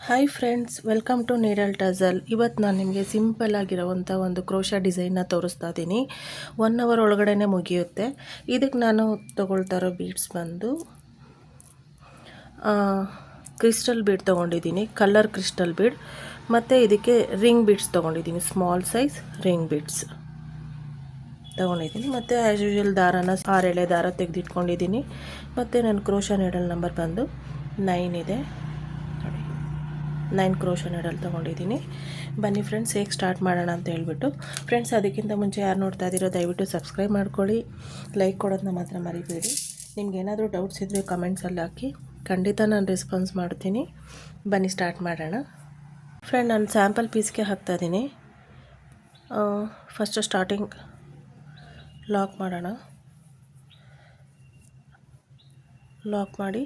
Hi friends, welcome to Needle Tazzle. ಇವತ್ತು ನಾನು ನಿಮಗೆ ಸಿಂಪಲ್ ಆಗಿರೋವಂಥ ಒಂದು ಕ್ರೋಶಾ ಡಿಸೈನ್ನ ತೋರಿಸ್ತಾ ಇದ್ದೀನಿ. 1 ಅವರ್ ಒಳಗಡೆ ಮುಗಿಯುತ್ತೆ. ಇದಕ್ಕೆ ನಾನು ತೊಗೊಳ್ತಾ ಇರೋ ಬೀಡ್ಸ್ ಬಂದು ಕ್ರಿಸ್ಟಲ್ ಬೀಡ್ ತೊಗೊಂಡಿದ್ದೀನಿ, ಕಲರ್ ಕ್ರಿಸ್ಟಲ್ ಬೀಡ್. ಮತ್ತು ಇದಕ್ಕೆ ರಿಂಗ್ ಬೀಡ್ಸ್ ತೊಗೊಂಡಿದ್ದೀನಿ, ಸ್ಮಾಲ್ ಸೈಜ್ ರಿಂಗ್ ಬೀಡ್ಸ್ ತೊಗೊಂಡಿದ್ದೀನಿ. ಮತ್ತು ಆ್ಯಸ್ ಯೂಶುವಲ್ ದಾರನ 6 ಎಳೆ ದಾರ ತೆಗೆದಿಟ್ಕೊಂಡಿದ್ದೀನಿ. ಮತ್ತು ನನ್ನ ಕ್ರೋಶಾ ನೀಡಲ್ ನಂಬರ್ ಬಂದು 9 ಇದೆ. 9 ಕ್ರೋಶಾ ನೀಡಲ್ ತೊಗೊಂಡಿದ್ದೀನಿ. ಬನ್ನಿ ಫ್ರೆಂಡ್ಸ್, ಹೇಗೆ ಸ್ಟಾರ್ಟ್ ಮಾಡೋಣ ಅಂತ ಹೇಳ್ಬಿಟ್ಟು. ಫ್ರೆಂಡ್ಸ್, ಅದಕ್ಕಿಂತ ಮುಂಚೆ ಯಾರು ನೋಡ್ತಾ ಇದ್ದೀರೋ ದಯವಿಟ್ಟು ಸಬ್ಸ್ಕ್ರೈಬ್ ಮಾಡ್ಕೊಳ್ಳಿ, ಲೈಕ್ ಕೊಡೋದನ್ನ ಮಾತ್ರ ಮರಿಬೇಡಿ. ನಿಮ್ಗೆ ಏನಾದರೂ ಡೌಟ್ಸ್ ಇದ್ದರೆ ಕಮೆಂಟ್ಸಲ್ಲಿ ಹಾಕಿ, ಖಂಡಿತ ನಾನು ರೆಸ್ಪಾನ್ಸ್ ಮಾಡ್ತೀನಿ. ಬನ್ನಿ ಸ್ಟಾರ್ಟ್ ಮಾಡೋಣ. ಫ್ರೆಂಡ್, ನಾನು ಸ್ಯಾಂಪಲ್ ಪೀಸ್ಗೆ ಹಾಕ್ತಾಯಿದ್ದೀನಿ. ಫಸ್ಟು ಸ್ಟಾರ್ಟಿಂಗ್ ಲಾಕ್ ಮಾಡೋಣ. ಲಾಕ್ ಮಾಡಿ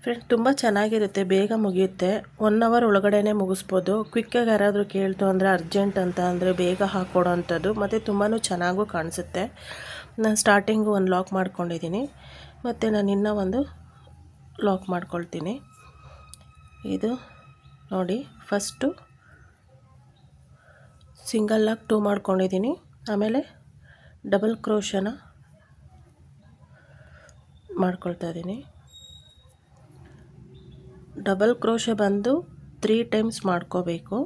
ಫ್ರೆಂಡ್, ತುಂಬ ಚೆನ್ನಾಗಿರುತ್ತೆ, ಬೇಗ ಮುಗಿಯುತ್ತೆ. 1 ಅವರ್ ಒಳಗಡೆ ಮುಗಿಸ್ಬೋದು. ಕ್ವಿಕ್ಕಾಗಿ ಯಾರಾದರೂ ಕೇಳ್ತು ಅಂದರೆ, ಅರ್ಜೆಂಟ್ ಅಂತ ಅಂದರೆ ಬೇಗ ಹಾಕ್ಕೊಡೋ ಅಂಥದ್ದು. ಮತ್ತು ತುಂಬಾ ಚೆನ್ನಾಗೂ ಕಾಣಿಸುತ್ತೆ. ನಾನು ಸ್ಟಾರ್ಟಿಂಗು ಒಂದು ಲಾಕ್ ಮಾಡ್ಕೊಂಡಿದ್ದೀನಿ. ಮತ್ತು ನಾನು ಇನ್ನೂ ಒಂದು ಲಾಕ್ ಮಾಡ್ಕೊಳ್ತೀನಿ. ಇದು ನೋಡಿ, ಫಸ್ಟು ಸಿಂಗಲ್ ಲಾಕ್ 2 ಮಾಡ್ಕೊಂಡಿದ್ದೀನಿ. ಆಮೇಲೆ ಡಬಲ್ ಕ್ರೋಶನ ಮಾಡ್ಕೊಳ್ತಾ ಇದ್ದೀನಿ. ಡಬಲ್ ಕ್ರೋಶೆ ಬಂದು 3 ಟೈಮ್ಸ್ ಮಾಡ್ಕೋಬೇಕು.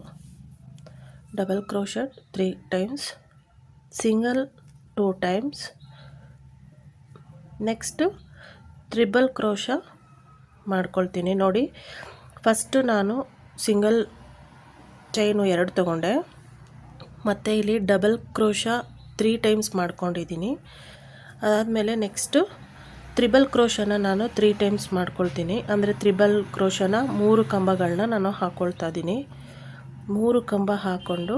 Double crochet 3 times, single 2 times. Next triple crochet ಮಾಡ್ಕೊಳ್ತೀನಿ. ನೋಡಿ, ಫಸ್ಟು ನಾನು ಸಿಂಗಲ್ ಚೈನು 2 ತೊಗೊಂಡೆ. ಮತ್ತು ಇಲ್ಲಿ ಡಬಲ್ ಕ್ರೋಶ 3 ಟೈಮ್ಸ್ ಮಾಡ್ಕೊಂಡಿದ್ದೀನಿ. ಅದಾದಮೇಲೆ ನೆಕ್ಸ್ಟು ತ್ರಿಬಲ್ ಕ್ರೋಶನ ನಾನು 3 ಟೈಮ್ಸ್ ಮಾಡ್ಕೊಳ್ತೀನಿ. ಅಂದರೆ ತ್ರಿಬಲ್ ಕ್ರೋಶನ 3 ಕಂಬಗಳನ್ನ ನಾನು ಹಾಕ್ಕೊಳ್ತಾ ಇದ್ದೀನಿ. 3 ಕಂಬ ಹಾಕ್ಕೊಂಡು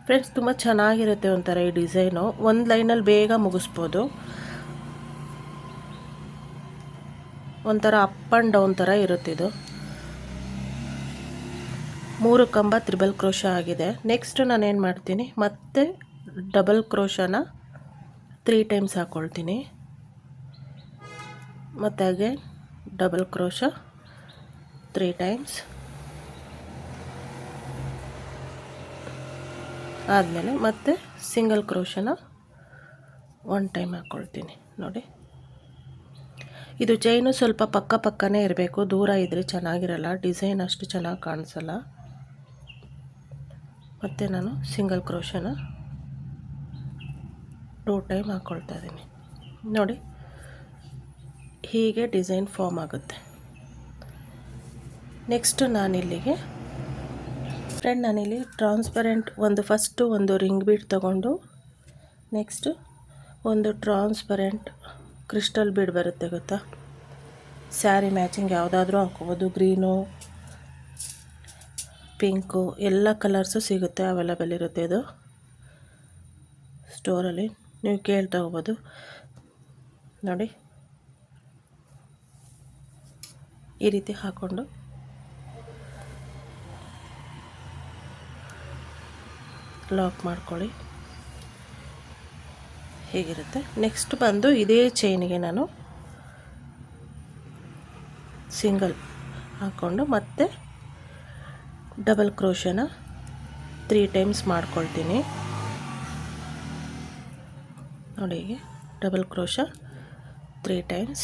ಫ್ರೆಂಡ್ಸ್, ತುಂಬ ಚೆನ್ನಾಗಿರುತ್ತೆ ಒಂಥರ ಈ ಡಿಸೈನು. ಒಂದು ಲೈನಲ್ಲಿ ಬೇಗ ಮುಗಿಸ್ಬೋದು. ಒಂಥರ ಅಪ್ ಆ್ಯಂಡ್ ಡೌನ್ ಥರ ಇರುತ್ತಿದು. 3 ಕಂಬ ತ್ರಿಬಲ್ ಕ್ರೋಶ ಆಗಿದೆ. ನೆಕ್ಸ್ಟ್ ನಾನೇನು ಮಾಡ್ತೀನಿ, ಮತ್ತೆ ಡಬಲ್ ಕ್ರೋಶನ 3 ಟೈಮ್ಸ್ ಹಾಕ್ಕೊಳ್ತೀನಿ. ಮತ್ತು ಹಾಗೆ ಡಬಲ್ ಕ್ರೋಶ 3 ಟೈಮ್ಸ್. ಆದಮೇಲೆ ಮತ್ತೆ ಸಿಂಗಲ್ ಕ್ರೋಶನ 1 ಟೈಮ್ ಹಾಕ್ಕೊಳ್ತೀನಿ. ನೋಡಿ, ಇದು ಚೈನು ಸ್ವಲ್ಪ ಪಕ್ಕನೇ ಇರಬೇಕು, ದೂರ ಇದ್ದರೆ ಚೆನ್ನಾಗಿರಲ್ಲ, ಡಿಸೈನ್ ಅಷ್ಟು ಚೆನ್ನಾಗಿ ಕಾಣಿಸಲ್ಲ. ಮತ್ತು ನಾನು ಸಿಂಗಲ್ ಕ್ರೋಶನ 2 ಟೈಮ್ ಹಾಕ್ಕೊಳ್ತಾ ಇದ್ದೀನಿ. ನೋಡಿ, ಹೀಗೆ ಡಿಸೈನ್ ಫಾರ್ಮ್ ಆಗುತ್ತೆ. ನೆಕ್ಸ್ಟು ನಾನಿಲ್ಲಿ ಟ್ರಾನ್ಸ್ಪರೆಂಟ್ ಫಸ್ಟು ಒಂದು ರಿಂಗ್ ಬೀಡ್ ತೊಗೊಂಡು, ನೆಕ್ಸ್ಟು ಒಂದು ಟ್ರಾನ್ಸ್ಪರೆಂಟ್ ಕ್ರಿಸ್ಟಲ್ ಬೀಡ್ ಬರುತ್ತೆ ಗೊತ್ತಾ, ಸ್ಯಾರಿ ಮ್ಯಾಚಿಂಗ್ ಯಾವುದಾದ್ರೂ ಹಾಕ್ಕೋಬೋದು. ಗ್ರೀನು, ಪಿಂಕು, ಎಲ್ಲ ಕಲರ್ಸು ಸಿಗುತ್ತೆ, ಅವೈಲೇಬಲ್ ಇರುತ್ತೆ. ಇದು ಸ್ಟೋರಲ್ಲಿ ನೀವು ಕೇಳಿ ತಗೋಬೋದು. ನೋಡಿ, ಈ ರೀತಿ ಹಾಕ್ಕೊಂಡು ಲಾಕ್ ಮಾಡ್ಕೊಳ್ಳಿ. ಹೀಗಿರುತ್ತೆ. ನೆಕ್ಸ್ಟ್ ಬಂದು ಇದೇ ಚೈನಿಗೆ ನಾನು ಸಿಂಗಲ್ ಹಾಕ್ಕೊಂಡು ಮತ್ತೆ ಡಬಲ್ ಕ್ರೋಶನ 3 ಟೈಮ್ಸ್ ಮಾಡ್ಕೊಳ್ತೀನಿ. ನೋಡಿ, ಹೀಗೆ ಡಬಲ್ ಕ್ರೋಶ 3 ಟೈಮ್ಸ್.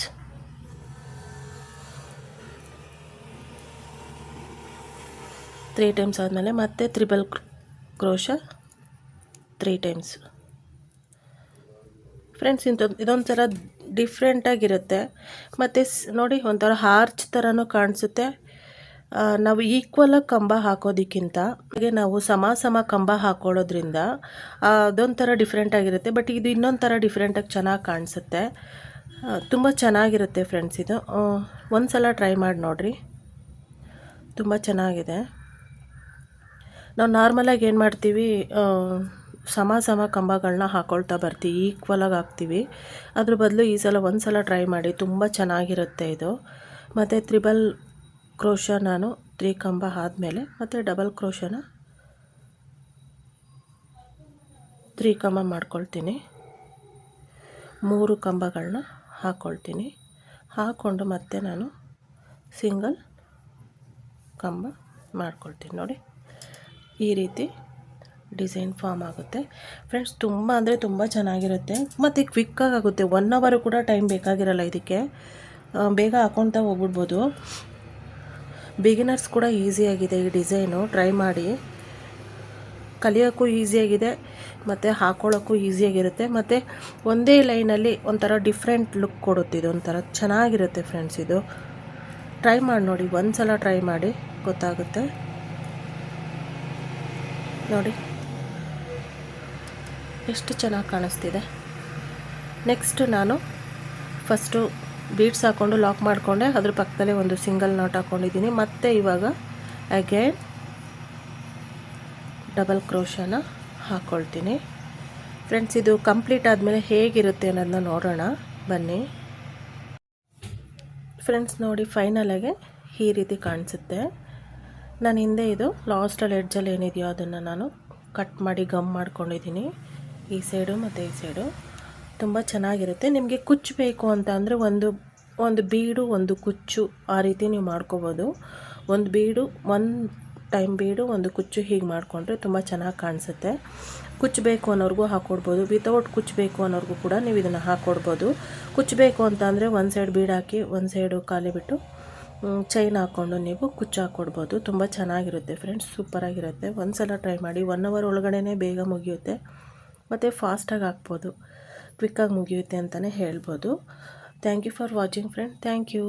ಆದಮೇಲೆ ಮತ್ತೆ ತ್ರಿಬಲ್ ಕ್ರೋಶ 3 ಟೈಮ್ಸ್. ಫ್ರೆಂಡ್ಸ್, ಇದೊಂಥರ ಡಿಫ್ರೆಂಟಾಗಿರುತ್ತೆ. ಮತ್ತು ನೋಡಿ, ಒಂಥರ ಹಾರ್ಚ್ ಥರನೂ ಕಾಣಿಸುತ್ತೆ. ನಾವು ಈಕ್ವಲಾಗಿ ಕಂಬ ಹಾಕೋದಕ್ಕಿಂತ ಹಾಗೆ ನಾವು ಸಮ ಕಂಬ ಹಾಕೊಳ್ಳೋದ್ರಿಂದ ಅದೊಂಥರ ಡಿಫ್ರೆಂಟಾಗಿರುತ್ತೆ. ಬಟ್ ಇದು ಇನ್ನೊಂದು ಥರ ಡಿಫ್ರೆಂಟಾಗಿ ಚೆನ್ನಾಗಿ ಕಾಣಿಸುತ್ತೆ. ತುಂಬ ಚೆನ್ನಾಗಿರುತ್ತೆ ಫ್ರೆಂಡ್ಸ್. ಇದು ಒಂದು ಸಲ ಟ್ರೈ ಮಾಡಿ ನೋಡಿರಿ, ತುಂಬ ಚೆನ್ನಾಗಿದೆ. ನಾವು ನಾರ್ಮಲಾಗಿ ಏನು ಮಾಡ್ತೀವಿ, ಸಮ ಕಂಬಗಳನ್ನ ಹಾಕ್ಕೊಳ್ತಾ ಬರ್ತೀವಿ, ಈಕ್ವಲಾಗಿ ಹಾಕ್ತೀವಿ. ಅದ್ರ ಬದಲು ಈ ಸಲ ಒಂದು ಸಲ ಟ್ರೈ ಮಾಡಿ, ತುಂಬ ಚೆನ್ನಾಗಿರುತ್ತೆ ಇದು. ಮತ್ತು ತ್ರಿಬಲ್ ಕ್ರೋಶ ನಾನು 3 ಕಂಬ ಆದಮೇಲೆ ಮತ್ತು ಡಬಲ್ ಕ್ರೋಶನ 3 ಕಂಬ ಮಾಡ್ಕೊಳ್ತೀನಿ. 3 ಕಂಬಗಳನ್ನ ಹಾಕ್ಕೊಳ್ತೀನಿ. ಹಾಕ್ಕೊಂಡು ಮತ್ತೆ ನಾನು ಸಿಂಗಲ್ ಕಂಬ ಮಾಡ್ಕೊಳ್ತೀನಿ ನೋಡಿ. ಈ ರೀತಿ ಡಿಸೈನ್ ಫಾರ್ಮ್ ಆಗುತ್ತೆ ಫ್ರೆಂಡ್ಸ್. ತುಂಬ ಅಂದರೆ ತುಂಬ ಚೆನ್ನಾಗಿರುತ್ತೆ ಮತ್ತು ಕ್ವಿಕ್ಕಾಗಿ ಆಗುತ್ತೆ. 1 ಅವರ್ ಕೂಡ ಟೈಮ್ ಬೇಕಾಗಿರಲ್ಲ ಇದಕ್ಕೆ. ಬೇಗ ಹಾಕ್ಕೊಳ್ತಾ ಹೋಗ್ಬಿಡ್ಬೋದು. ಬಿಗಿನರ್ಸ್ ಕೂಡ ಈಸಿಯಾಗಿದೆ ಈ ಡಿಸೈನು. ಟ್ರೈ ಮಾಡಿ. ಕಲಿಯೋಕ್ಕೂ ಈಸಿಯಾಗಿದೆ ಮತ್ತು ಹಾಕ್ಕೊಳ್ಳೋಕ್ಕೂ ಈಸಿಯಾಗಿರುತ್ತೆ. ಮತ್ತು ಒಂದೇ ಲೈನಲ್ಲಿ ಒಂಥರ ಡಿಫ್ರೆಂಟ್ ಲುಕ್ ಕೊಡುತ್ತೆ. ಇದು ಒಂಥರ ಚೆನ್ನಾಗಿರುತ್ತೆ ಫ್ರೆಂಡ್ಸ್. ಇದು ಟ್ರೈ ಮಾಡಿ ನೋಡಿ, ಒಂದು ಸಲ ಟ್ರೈ ಮಾಡಿ ಗೊತ್ತಾಗುತ್ತೆ ನೋಡಿ ಎಷ್ಟು ಚೆನ್ನಾಗಿ ಕಾಣಿಸ್ತಿದೆ. ನೆಕ್ಸ್ಟ್ ನಾನು ಫಸ್ಟು ಬೀಡ್ಸ್ ಹಾಕ್ಕೊಂಡು ಲಾಕ್ ಮಾಡಿಕೊಂಡೆ, ಅದ್ರ ಪಕ್ಕದಲ್ಲೇ ಒಂದು ಸಿಂಗಲ್ ನಾಟ್ ಹಾಕ್ಕೊಂಡಿದ್ದೀನಿ. ಮತ್ತು ಇವಾಗ ಅಗೇನ್ ಡಬಲ್ ಕ್ರೋಶನ ಹಾಕ್ಕೊಳ್ತೀನಿ ಫ್ರೆಂಡ್ಸ್. ಇದು ಕಂಪ್ಲೀಟ್ ಆದಮೇಲೆ ಹೇಗಿರುತ್ತೆ ಅನ್ನೋದನ್ನ ನೋಡೋಣ ಬನ್ನಿ ಫ್ರೆಂಡ್ಸ್. ನೋಡಿ ಫೈನಲಾಗೆ ಈ ರೀತಿ ಕಾಣಿಸುತ್ತೆ. ನಾನು ಹಿಂದೆ ಇದು ಲಾಸ್ಟಲ್ಲಿ ಎಡ್ಜಲ್ಲಿ ಏನಿದೆಯೋ ಅದನ್ನು ನಾನು ಕಟ್ ಮಾಡಿ ಗಮ್ ಮಾಡ್ಕೊಂಡಿದ್ದೀನಿ, ಈ ಸೈಡು ಮತ್ತು ಈ ಸೈಡು. ತುಂಬ ಚೆನ್ನಾಗಿರುತ್ತೆ. ನಿಮಗೆ ಕುಚ್ಚು ಬೇಕು ಅಂತ ಅಂದರೆ ಒಂದು ಬೀಡು ಒಂದು ಕುಚ್ಚು ಆ ರೀತಿ ನೀವು ಮಾಡ್ಕೋಬೋದು. ಒಂದು ಬೀಡು ಟೈಮ್ ಬೀಡು ಒಂದು ಕುಚ್ಚು ಹೀಗೆ ಮಾಡಿಕೊಂಡ್ರೆ ತುಂಬ ಚೆನ್ನಾಗಿ ಕಾಣಿಸುತ್ತೆ. ಕುಚ್ಚು ಬೇಕು ಅನ್ನೋರ್ಗೂ ಹಾಕ್ಕೊಡ್ಬೋದು, ವಿತೌಟ್ ಕುಚ್ಚು ಬೇಕು ಅನ್ನೋರ್ಗೂ ಕೂಡ ನೀವು ಇದನ್ನು ಹಾಕ್ಕೊಡ್ಬೋದು. ಕುಚ್ಚು ಬೇಕು ಅಂತ ಅಂದರೆ ಒಂದು ಸೈಡ್ ಬೀಡ್ ಹಾಕಿ ಒಂದು ಸೈಡು ಖಾಲಿ ಬಿಟ್ಟು ಚೈನ್ ಹಾಕ್ಕೊಂಡು ನೀವು ಕುಚ್ಚು ಹಾಕ್ಕೊಡ್ಬೋದು. ತುಂಬ ಚೆನ್ನಾಗಿರುತ್ತೆ ಫ್ರೆಂಡ್ಸ್, ಸೂಪರಾಗಿರುತ್ತೆ. ಒಂದು ಸಲ ಟ್ರೈ ಮಾಡಿ. 1 ಅವರ್ ಒಳಗಡೆ ಬೇಗ ಮುಗಿಯುತ್ತೆ ಮತ್ತು ಫಾಸ್ಟಾಗಿ ಹಾಕ್ಬೋದು, ಕ್ವಿಕ್ಕಾಗಿ ಮುಗಿಯುತ್ತೆ ಅಂತಲೇ ಹೇಳ್ಬೋದು. Thank you for watching friend. Thank you.